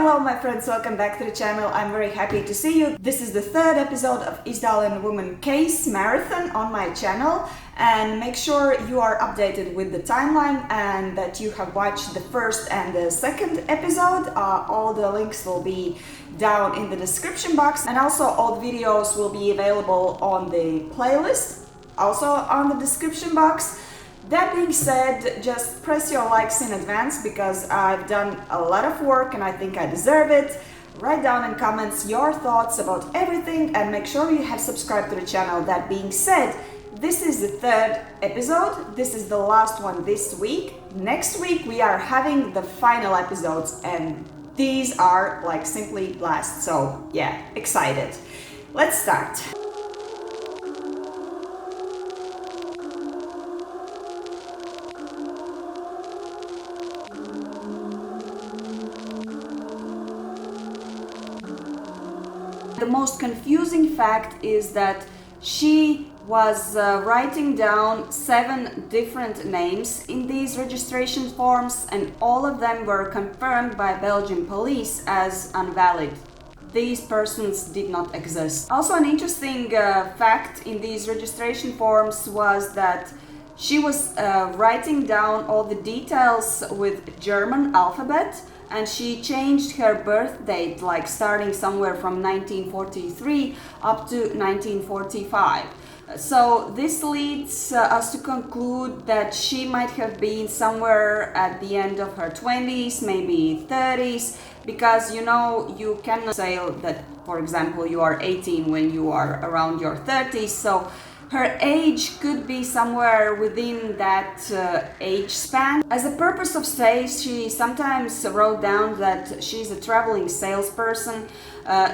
Hello my friends, welcome back to the channel. I'm very happy to see you. This is the third episode of Isdalen Woman Case Marathon on my channel, and make sure you are updated with the timeline and that you have watched the first and the second episode. All the links will be down in the description box, and also all the videos will be available on the playlist, also on the description box. That being said, just press your likes in advance because I've done a lot of work and I think I deserve it. Write down in comments your thoughts about everything and make sure you have subscribed to the channel. That being said, this is the third episode. This is the last one this week. Next week we are having the final episodes and these are like simply blast. So yeah, excited. Let's start. The most confusing fact is that she was writing down 7 different names in these registration forms, and all of them were confirmed by Belgian police as invalid. These persons did not exist. Also, an interesting fact in these registration forms was that she was writing down all the details with German alphabet, and she changed her birth date, like starting somewhere from 1943 up to 1945. So this leads us to conclude that she might have been somewhere at the end of her 20s, maybe 30s, because you cannot say that, for example, you are 18 when you are around your 30s. So her age could be somewhere within that age span. As a purpose of stay, she sometimes wrote down that she's a traveling salesperson.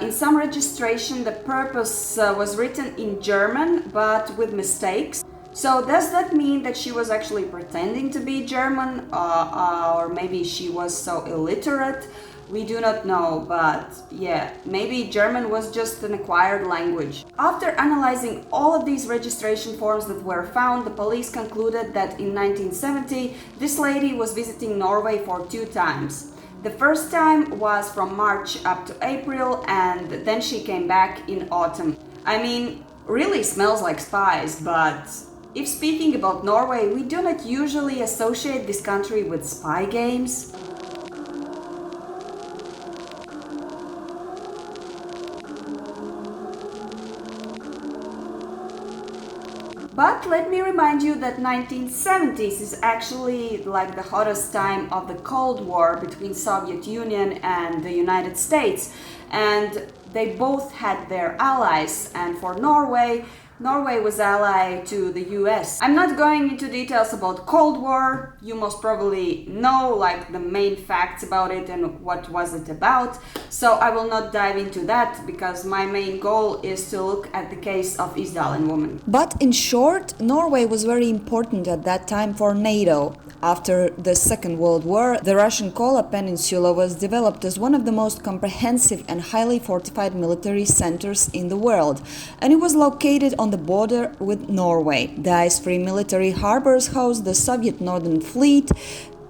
In some registration, the purpose was written in German, but with mistakes. So does that mean that she was actually pretending to be German, or maybe she was so illiterate? We do not know, but yeah, maybe German was just an acquired language. After analyzing all of these registration forms that were found, the police concluded that in 1970, this lady was visiting Norway for 2 times. The first time was from March up to April, and then she came back in autumn. I mean, really smells like spies, but if speaking about Norway, we do not usually associate this country with spy games. But let me remind you that 1970s is actually like the hottest time of the Cold War between Soviet Union and the United States, and they both had their allies, and for Norway was ally to the US. I'm not going into details about Cold War. You most probably know like the main facts about it and what was it about. So I will not dive into that because my main goal is to look at the case of Isdalen woman. But in short, Norway was very important at that time for NATO. After the Second World War, the Russian Kola Peninsula was developed as one of the most comprehensive and highly fortified military centers in the world, and it was located on the border with Norway. The ice-free military harbors housed the Soviet Northern Fleet,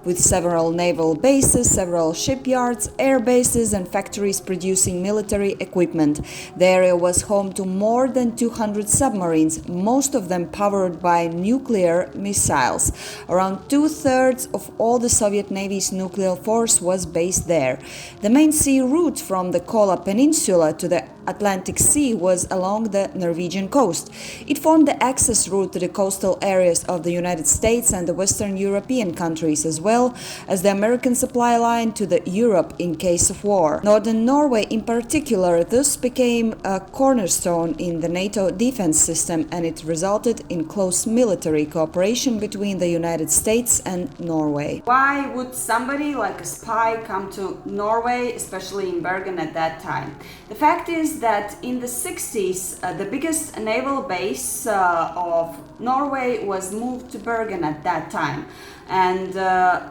with several naval bases, several shipyards, air bases and factories producing military equipment. The area was home to more than 200 submarines, most of them powered by nuclear missiles. Around 2/3 of all the Soviet Navy's nuclear force was based there. The main sea route from the Kola Peninsula to the Atlantic Sea was along the Norwegian coast. It formed the access route to the coastal areas of the United States and the Western European countries, as well as the American supply line to the Europe in case of war. Northern Norway in particular thus became a cornerstone in the NATO defense system, and it resulted in close military cooperation between the United States and Norway. Why would somebody like a spy come to Norway, especially in Bergen at that time? The fact is that in the 60s, the biggest naval base of Norway was moved to Bergen at that time. And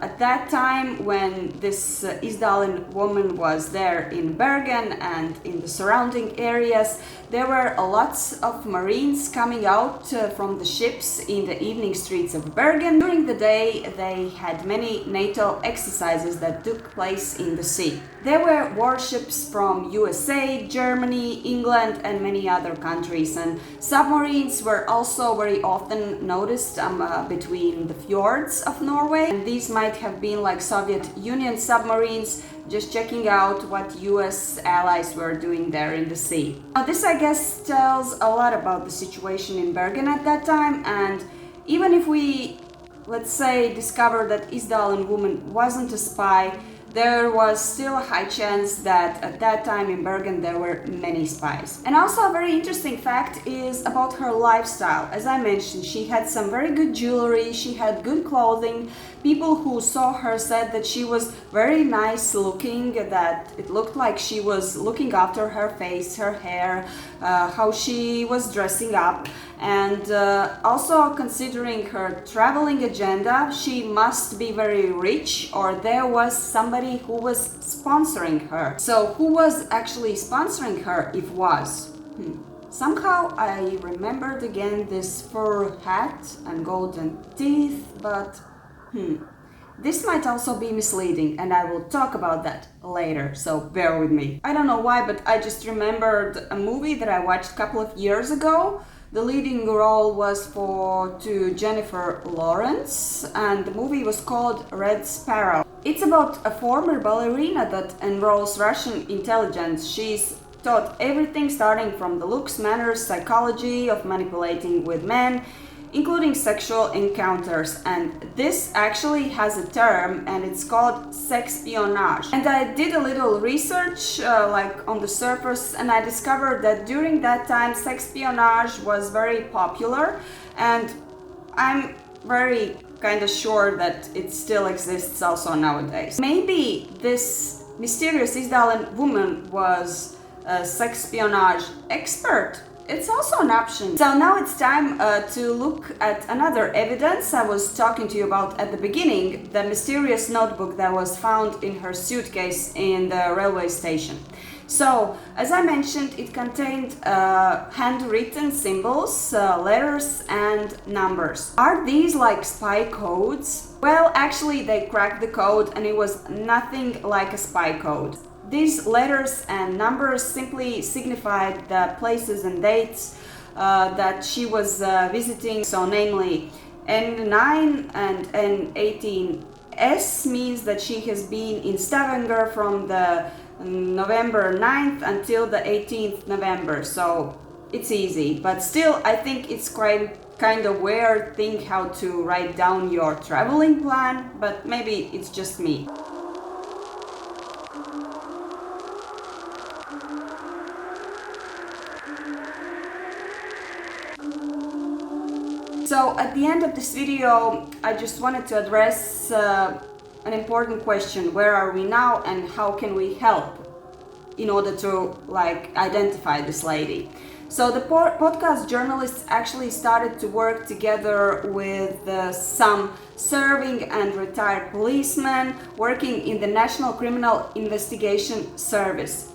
at that time, when this Isdalen woman was there in Bergen and in the surrounding areas, there were lots of Marines coming out from the ships in the evening streets of Bergen. During the day, they had many NATO exercises that took place in the sea. There were warships from USA, Germany, England, and many other countries, and submarines were also very often noticed between the fjords of Norway. And these might have been like Soviet Union submarines, just checking out what US allies were doing there in the sea. Now, this, I guess, tells a lot about the situation in Bergen at that time, and even if we, let's say, discover that Isdalen woman wasn't a spy, there was still a high chance that at that time in Bergen there were many spies. And also a very interesting fact is about her lifestyle. As I mentioned, she had some very good jewelry, she had good clothing. People who saw her said that she was very nice looking, that it looked like she was looking after her face, her hair, how she was dressing up. And also considering her traveling agenda, she must be very rich, or there was somebody who was sponsoring her. So who was actually sponsoring her if was? Somehow I remembered again this fur hat and golden teeth, but this might also be misleading, and I will talk about that later, so bear with me. I don't know why, but I just remembered a movie that I watched a couple of years ago. The leading role was to Jennifer Lawrence, and the movie was called Red Sparrow. It's about a former ballerina that enrolls Russian intelligence. She's taught everything starting from the looks, manners, psychology of manipulating with men, including sexual encounters, and this actually has a term, and it's called sexpionage. And I did a little research like on the surface, and I discovered that during that time sexpionage was very popular, and I'm very kind of sure that it still exists also nowadays. Maybe this mysterious Isdalen woman was a sexpionage expert. It's also an option. So now it's time to look at another evidence I was talking to you about at the beginning, the mysterious notebook that was found in her suitcase in the railway station. So, as I mentioned, it contained handwritten symbols, letters and numbers. Are these like spy codes? Well, actually they cracked the code and it was nothing like a spy code. These letters and numbers simply signified the places and dates that she was visiting. So namely N9 and N18S means that she has been in Stavanger from the November 9th until the 18th November. So it's easy, but still I think it's quite kind of weird thing how to write down your traveling plan, but maybe it's just me. So at the end of this video, I just wanted to address an important question. Where are we now and how can we help in order to identify this lady? So the podcast journalists actually started to work together with some serving and retired policemen working in the National Criminal Investigation Service.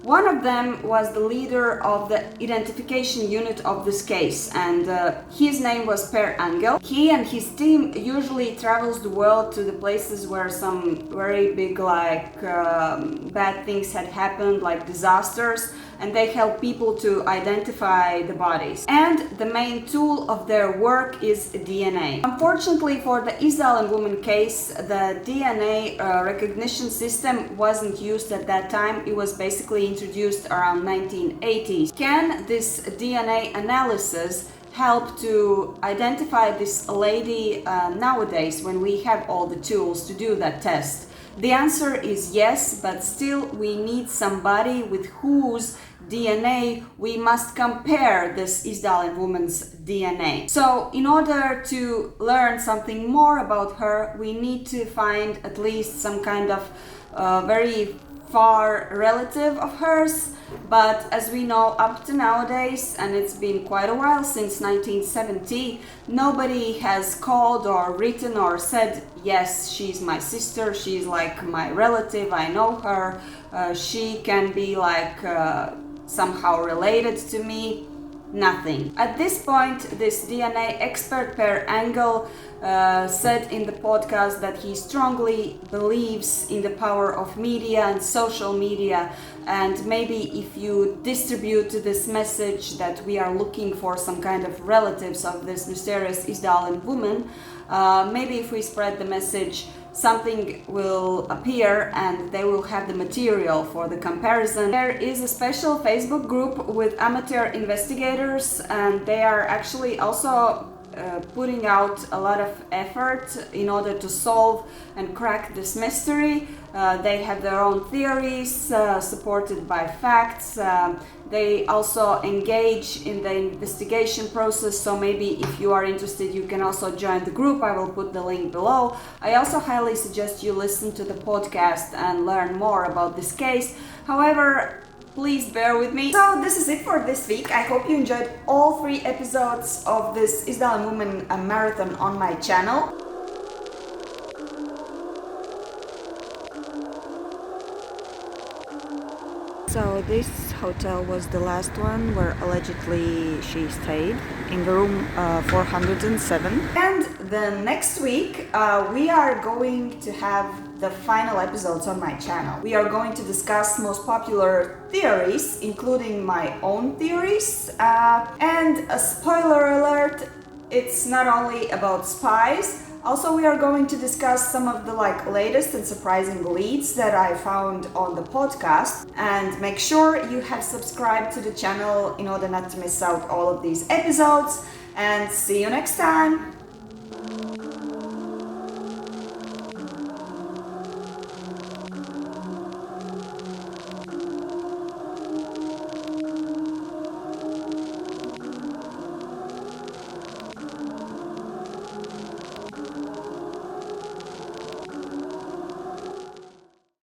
One of them was the leader of the identification unit of this case, and his name was Per Angel. He and his team usually travels the world to the places where some very big bad things had happened, like disasters, and they help people to identify the bodies. And the main tool of their work is DNA. Unfortunately for the Isdalen woman case, the DNA recognition system wasn't used at that time. It was basically introduced around 1980s. Can this DNA analysis help to identify this lady nowadays when we have all the tools to do that test? The answer is yes, but still we need somebody with whose DNA we must compare this Isdalen woman's DNA. So in order to learn something more about her, we need to find at least some kind of very far relative of hers, but as we know, up to nowadays, and it's been quite a while since 1970, nobody has called or written or said, yes, she's my sister, she's like my relative, I know her, she can be like somehow related to me. Nothing. At this point, this DNA expert Per Engel said in the podcast that he strongly believes in the power of media and social media, and maybe if you distribute this message that we are looking for some kind of relatives of this mysterious Isdalen woman, maybe if we spread the message, something will appear and they will have the material for the comparison. There is a special Facebook group with amateur investigators, and they are actually also putting out a lot of effort in order to solve and crack this mystery. They have their own theories supported by facts. They also engage in the investigation process, so maybe if you are interested, you can also join the group. I will put the link below. I also highly suggest you listen to the podcast and learn more about this case. However, please bear with me. So this is it for this week. I hope you enjoyed all 3 episodes of this Isdalen Woman marathon on my channel. So this hotel was the last one where allegedly she stayed, in the room 407. And the next week we are going to have the final episodes on my channel. We are going to discuss most popular theories, including my own theories. And a spoiler alert, it's not only about spies. Also, we are going to discuss some of the latest and surprising leads that I found on the podcast. And make sure you have subscribed to the channel in order not to miss out all of these episodes. And see you next time!